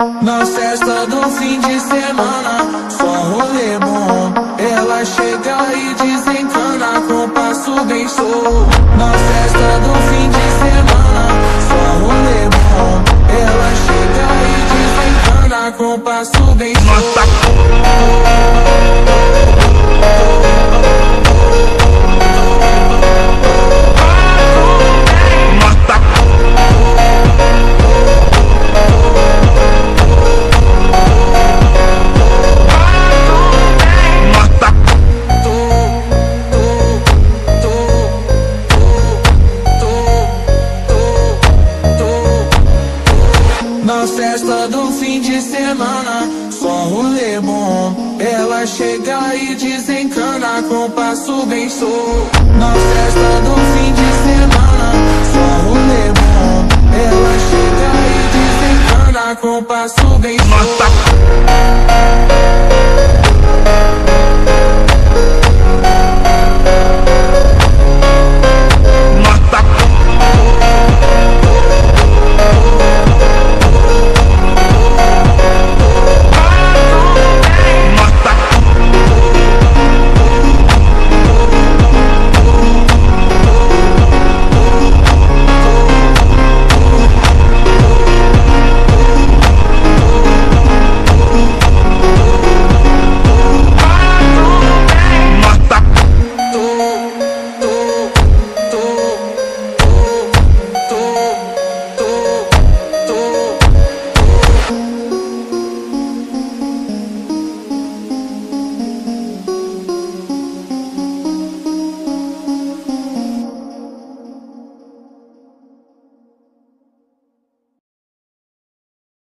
Na festa do fim de semana, só rolê bom. Ela chega e desencana com passo bem solto. Na festa do fim de semana, só rolê bom. Ela chega e desencana com passo bem solto. Na festa do fim de semana, só rolê bom. Ela chega e desencana com passo bem solto. Na festa do fim de semana, só rolê bom. Ela chega e desencana com passo bem solto.